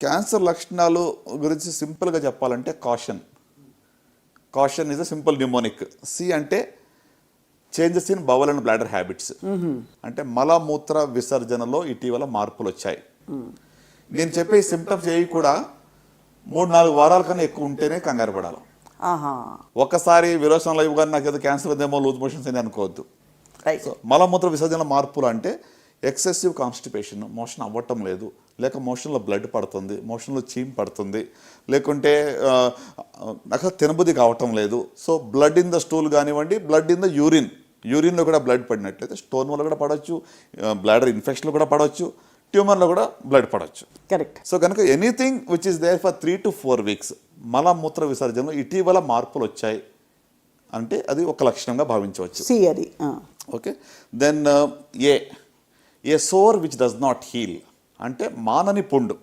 Cancer లక్షణాలు గురించి సింపుల్గా చెప్పాలంటే caution is a simple mnemonic. C అంటే changes in bowel and bladder habits, అంటే మలమూత్ర విసర్జనలో ఇటీవల మార్పులు వచ్చాయి. నేను చెప్పే సిమ్టమ్స్ ఏవి కూడా 3-4 వారాల కన్నా ఎక్కువ ఉంటేనే కంగారు పడాలి. ఒకసారి విరోచనలు ఇవ్వగానే నాకు ఏదో క్యాన్సర్ ఉందేమో, లూజ్ మోషన్స్ అని అనుకోవద్దు. సో మలమూత్ర విసర్జన మార్పులు అంటే ఎక్సెసివ్ కాన్స్టిపేషన్, మోషన్ అవ్వటం లేదు, లేక మోషన్లో బ్లడ్ పడుతుంది, మోషన్లో చీమ్ పడుతుంది, లేకుంటే నాకు తినబుద్ధి కావటం లేదు. So blood in the stool కానివ్వండి, బ్లడ్ ఇన్ ద యూరిన్లో కూడా బ్లడ్ పడినట్లయితే స్టోన్ వల్ల కూడా పడవచ్చు, బ్లాడర్ ఇన్ఫెక్షన్లో కూడా పడవచ్చు, ట్యూమర్లో కూడా బ్లడ్ పడవచ్చు. కరెక్ట్. సో కనుక anything which is there for 3 to 4 weeks మలమూత్ర విసర్జనలో ఇటీవల మార్పులు వచ్చాయి అంటే అది ఒక లక్షణంగా భావించవచ్చు. Okay. Then a sore which does not heal, అంటే మానని పుండు.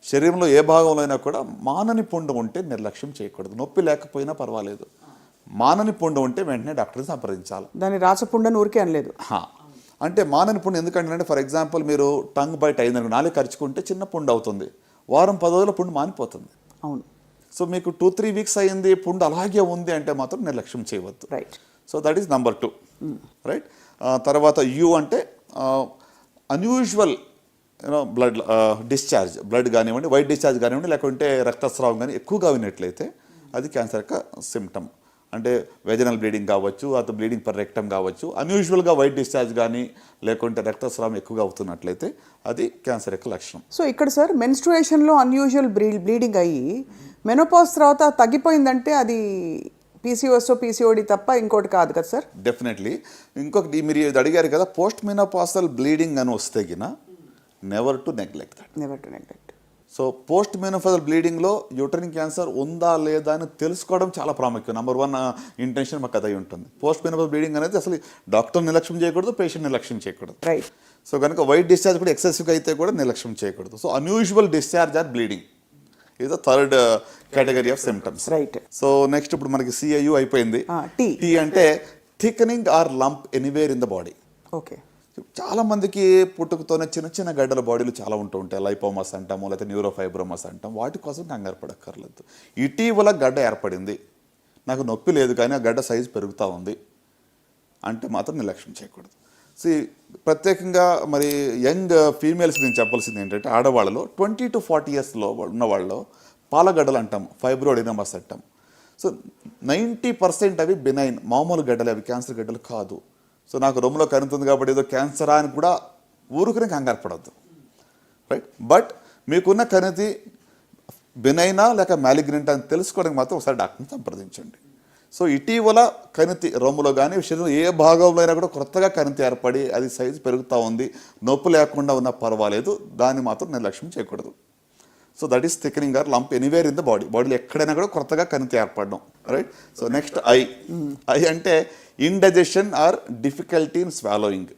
శరీరంలో ఏ భాగంలో అయినా కూడా మానని పుండు ఉంటే నిర్లక్ష్యం చేయకూడదు. నొప్పి లేకపోయినా పర్వాలేదు, మానని పుండు ఉంటే వెంటనే డాక్టర్ని సంప్రదించాలి. దాన్ని రాచపుండని ఊరికే అనలేదు. అంటే మానని పుండు ఎందుకంటే, ఫర్ ఎగ్జాంపుల్ మీరు టంగ్ బైట్ అయిందనుకో, నాలుగు కరుచుకుంటే చిన్న పుండు అవుతుంది, వారం 10 రోజుల పుండు మానిపోతుంది. అవును. సో మీకు 2-3 weeks అయ్యింది, పుండు అలాగే ఉంది అంటే మాత్రం నిర్లక్ష్యం చేయవద్దు. Right. So that is number 2. Right. తర్వాత యూ అంటే అన్యూజువల్ బ్లడ్ డిశ్చార్జ్, బ్లడ్ కానివ్వండి, వైట్ డిశ్చార్జ్ కానివ్వండి, లేకుంటే రక్తస్రావం కానీ ఎక్కువగా విన్నట్లయితే అది క్యాన్సర్ యొక్క సిమ్టమ్. అంటే వెజనల్ బ్లీడింగ్ కావచ్చు, అటు బ్లీడింగ్ పర్ రెక్టమ్ కావచ్చు, అన్యూజువల్గా వైట్ డిశ్చార్జ్ కానీ లేకుంటే రక్తస్రావం ఎక్కువగా అవుతున్నట్లయితే అది క్యాన్సర్ యొక్క లక్షణం. సో ఇక్కడ సార్ మెన్స్ట్రుయేషన్లో అన్యూజువల్ బ్లీడింగ్ అయ్యి మెనోపాజ్ తర్వాత తగ్గిపోయిందంటే అది పీసీఓడి తప్ప ఇంకోటి కాదు కదా సార్? డెఫినెట్లీ. ఇంకొకటి మీరు అడిగారు కదా, పోస్ట్ మెనోపాజల్ బ్లీడింగ్ అని వస్తే గిన never to neglect. So post menopausal బ్లీడింగ్లో యూటరిన్ క్యాన్సర్ ఉందా లేదా అని తెలుసుకోవడం చాలా ప్రాముఖ్యం. నెంబర్ 1 ఇంటెన్షన్ మాకు అదై ఉంటుంది. పోస్ట్ మెనోపాజల్ బ్లీడింగ్ అనేది అసలు డాక్టర్ నిర్లక్ష్యం చేయకూడదు, పేషెంట్ నిర్లక్ష్యం చేయకూడదు. రైట్. సో కనుక వైట్ డిశ్చార్జ్ కూడా ఎక్సెసివ్గా అయితే కూడా నిర్లక్ష్యం చేయకూడదు. So unusual discharge are bleeding is the third category of symptoms. Right. So next ఇప్పుడు మనకి CIU అయిపోయింది. T అంటే thickening or lump anywhere in the body. Okay. చాలా మందికి పుట్టుకతోనే చిన్న చిన్న గడ్డల బాడీలు చాలా ఉంటూ ఉంటాయి. లైపోమస్ అంటాము, లేకపోతే న్యూరోఫైబ్రోమస్ అంటాం. వాటి కోసం కంగారు పడక్కర్లేదు. ఇటీవల గడ్డ ఏర్పడింది, నాకు నొప్పి లేదు కానీ ఆ గడ్డ సైజు పెరుగుతూ ఉంది అంటే మాత్రం నిర్లక్ష్యం చేయకూడదు. ప్రత్యేకంగా మరి యంగ్ ఫీమేల్స్ నేను చెప్పాల్సింది ఏంటంటే, ఆడవాళ్ళలో 20 to 40 years ఉన్న వాళ్ళలో పాలగడ్డలు అంటాం, ఫైబ్రోడినమస్ అంటాం. సో 90% అవి బినైన్, మామూలు గడ్డలు, అవి క్యాన్సర్ గడ్డలు కాదు. సో నాకు రొమ్ములో కనుతుంది కాబట్టి ఏదో క్యాన్సరా అని కూడా ఊరుకునే కంగారు పడద్దు. రైట్. బట్ మీకున్న కణితి బినైనా లేక మ్యాలిగ్నెంట్ అని తెలుసుకోవడానికి మాత్రం ఒకసారి డాక్టర్ని సంప్రదించండి. సో ఇటీవల కణితి రొమ్ములో కానీ శరీరం ఏ భాగంలో అయినా కూడా కొత్తగా కణితి ఏర్పడి అది సైజు పెరుగుతూ ఉంది, నొప్పి లేకుండా ఉన్నా పర్వాలేదు, దాన్ని మాత్రం నిర్లక్ష్యం చేయకూడదు. So that is thickening or lump anywhere in the బాడీలో ఎక్కడైనా కూడా కొత్తగా కణితి ఏర్పడడం. రైట్. సో నెక్స్ట్ ఐ అంటే indigestion or difficulty in swallowing,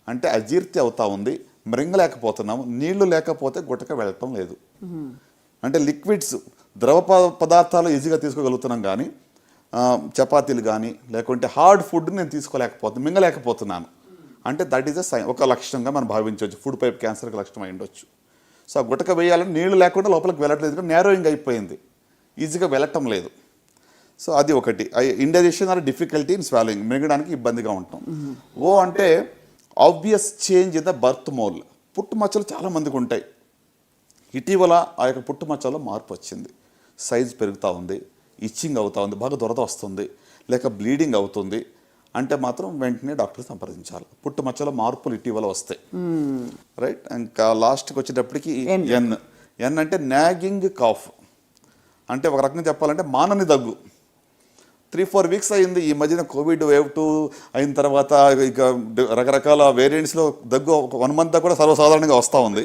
అంటే అజీర్తి అవుతా ఉంది, మృంగలేకపోతున్నాము, నీళ్లు లేకపోతే గుట్టక వెళ్ళటం లేదు. అంటే లిక్విడ్స్, ద్రవ పదార్థాలు ఈజీగా తీసుకోగలుగుతున్నాం కానీ చపాతీలు కానీ లేకుంటే హార్డ్ ఫుడ్ నేను తీసుకోలేకపోతున్నాను, మింగలేకపోతున్నాను అంటే దట్ ఈస్ ఒక లక్షణంగా మనం భావించవచ్చు. ఫుడ్ పైప్ క్యాన్సర్కి లక్షణం అయి ఉండొచ్చు. సో ఆ గుట్టక వేయాలని నీళ్లు లేకుండా లోపలికి వెళ్ళట్లేదు, కానీ నేరోయింగ్ అయిపోయింది, ఈజీగా వెళ్ళటం లేదు. సో అది ఒకటి. Indigestion or difficulty in swallowing, మింగడానికి ఇబ్బందిగా ఉంటాం. ఓ అంటే obvious change in the birth mole, పుట్టుమచ్చలు చాలా మందికి ఉంటాయి. ఇటీవల ఆ యొక్క పుట్టుమచ్చలో మార్పు వచ్చింది, సైజ్ పెరుగుతూ ఉంది, ఇచ్చింగ్ అవుతా ఉంది, బాగా దురద వస్తుంది, లేక బ్లీడింగ్ అవుతుంది అంటే మాత్రం వెంటనే డాక్టర్ సంప్రదించాలి. పుట్టుమచ్చలో మార్పులు ఇటీవల వస్తాయి. రైట్. ఇంకా లాస్ట్కి వచ్చేటప్పటికి ఎన్ అంటే నాగింగ్ కాఫ్, అంటే ఒక రకంగా చెప్పాలంటే మానని దగ్గు. 3-4 weeks అయింది. ఈ మధ్యన కోవిడ్ వేవ్ 2 అయిన తర్వాత ఇక రకరకాల వేరియంట్స్లో దగ్గు 1 month కూడా సర్వసాధారణంగా వస్తూ ఉంది.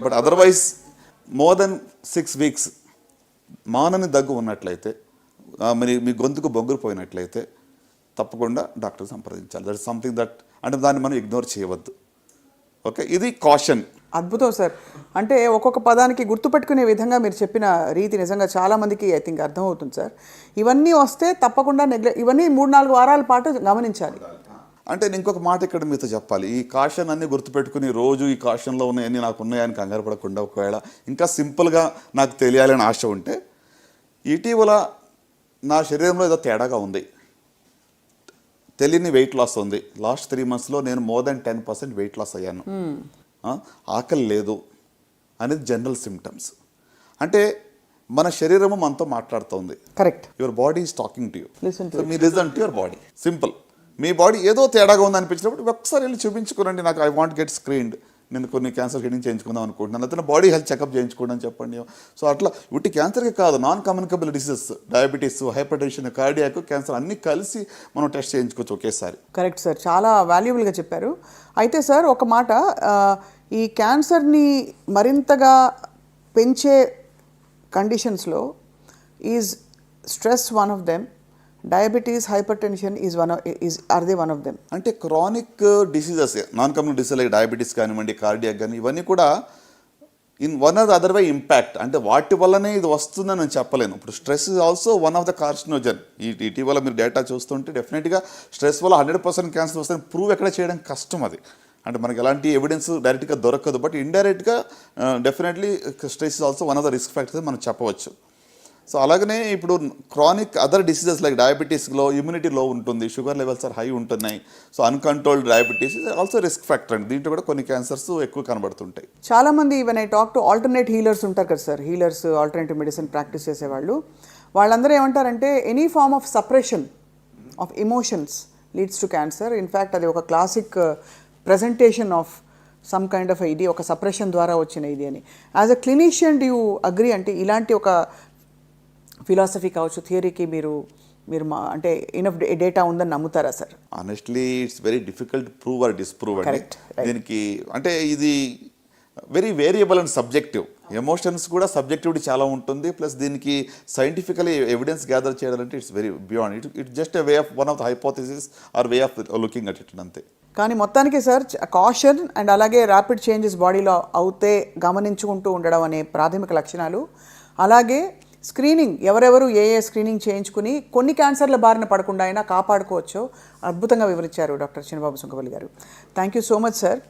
But otherwise more than 6 weeks మానని దగ్గు ఉన్నట్లయితే, మరి మీ గొంతుకు బొగ్గురు పోయినట్లయితే తప్పకుండా డాక్టర్ సంప్రదించాలి. దట్ ఇస్ సంథింగ్ దట్, అంటే దాన్ని మనం ఇగ్నోర్ చేయవద్దు. ఓకే. ఇది కాషన్. అద్భుతం సార్. అంటే ఒక్కొక్క పదానికి గుర్తుపెట్టుకునే విధంగా మీరు చెప్పిన రీతి నిజంగా చాలామందికి ఐ థింక్ అర్థమవుతుంది సార్. ఇవన్నీ వస్తే తప్పకుండా ఇవన్నీ 3-4 వారాల పాటు గమనించాలి. అంటే నేను ఇంకొక మాట ఇక్కడ మీతో చెప్పాలి. ఈ కాషన్ అన్ని గుర్తుపెట్టుకుని రోజు ఈ కాషన్లో ఉన్నాయని నాకు ఉన్నాయని కంగారు పడకుండా ఒకవేళ ఇంకా సింపుల్గా నాకు తెలియాలని ఆశ ఉంటే, ఇటీవల నా శరీరంలో ఏదో తేడాగా ఉంది, తెలియని వెయిట్ లాస్ ఉంది. లాస్ట్ 3 monthsలో నేను మోర్ దెన్ 10% వెయిట్ లాస్ అయ్యాను. ఆకలి లేదు అనేది జనరల్ సిమ్టమ్స్. అంటే మన శరీరము మనతో మాట్లాడుతోంది. Correct. Your body is talking to you. Listen to so మీ listen to your body. Simple. మీ బాడీ ఏదో తేడాగా ఉంది అనిపించినప్పుడు ఒకసారి వెళ్ళి చూపించుకోనండి. నాకు ఐ వాంట్ గెట్ స్క్రీన్డ్, నేను కొన్ని క్యాన్సర్ స్క్రీనింగ్ చేయించుకుందాం అనుకుంటున్నాను, అతను బాడీ హెల్త్ చెకప్ చేయించుకోండి అని చెప్పండి. సో అట్లా ఉట్టి క్యాన్సర్కి కాదు, non communicable diseases, diabetes, hyper tension, cardiac, cancer అన్నీ కలిసి మనం టెస్ట్ చేయించుకోవచ్చు ఒకేసారి. కరెక్ట్ సార్, చాలా వాల్యుబుల్గా చెప్పారు. అయితే సార్ ఒక మాట, ఈ క్యాన్సర్ని మరింతగా పెంచే కండిషన్స్లో is stress one of them, diabetes, hypertension or they one of them? అంటే chronic diseases, non communicable disease like diabetes కానివ్వండి, కార్డియాక్ కానీ, ఇవన్నీ కూడా in one or the other way impact. అంటే వాటి వల్లనే ఇది వస్తుందని నేను చెప్పలేను. ఇప్పుడు stress is also one of the carcinogen. ఇటీవల మీరు డేటా చూస్తుంటే డెఫినెట్గా స్ట్రెస్ వల్ల 100% క్యాన్సర్ వస్తుందని ప్రూవ్ ఎక్కడ చేయడం కష్టం. అది అంటే మనకి ఎలాంటి ఎవిడెన్స్ డైరెక్ట్గా దొరకదు, బట్ ఇండైరెక్ట్గా definitely stress is also one of the risk factors మనం చెప్పవచ్చు. సో అలాగనే ఇప్పుడు క్రానిక్ అదర్ డిసీజెస్ లైక్ డయాబెటీస్లో ఇమ్యూనిటీ లో ఉంటుంది, షుగర్ లెవెల్స్ ఆర్ హై ఉంటున్నాయి. So uncontrolled diabetes also risk factor అండి. దీంట్లో కూడా కొన్ని క్యాన్సర్స్ ఎక్కువ కనబడుతుంటాయి. చాలామంది even I talk to alternate healers ఉంటారు కదా sir, healers, alternative medicine practice చేసేవాళ్ళు, వాళ్ళందరూ ఏమంటారంటే any form of suppression of emotions leads to cancer. In fact అది ఒక classic presentation of some kind of ఇది, ఒక సప్రెషన్ ద్వారా వచ్చిన ఇది అని. As a clinician do you agree? అంటే ఇలాంటి ఒక ఫిలాసఫీ కావచ్చు, థియరీకి మీరు అంటే ఇనఫ్ డేటా ఉందని నమ్ముతారా sir? Honestly it's very difficult prove or disprove అండి. Correct, right. దీనికి అంటే ఇది very variable and subjective. Emotions కూడా సబ్జెక్టివిటీ చాలా ఉంటుంది. ప్లస్ దీనికి సైంటిఫికలీ ఎవిడెన్స్ గ్యాదర్ చేయాలంటే it's very beyond. It just a way of one of the hypothesis or way of looking at it అంతే. కానీ మొత్తానికి సార్ కాషన్ అండ్ అలాగే rapid changes బాడీలో అవుతే గమనించుకుంటూ ఉండడం అనే ప్రాథమిక లక్షణాలు, అలాగే స్క్రీనింగ్ ఎవరెవరు ఏ స్క్రీనింగ్ చేయించుకుని కొన్ని క్యాన్సర్ల బారిన పడకుండా అయినా కాపాడుకోవచ్చో అద్భుతంగా వివరించారు డాక్టర్ చినబాబు సుంకవల్లి గారు. Thank you so much sir.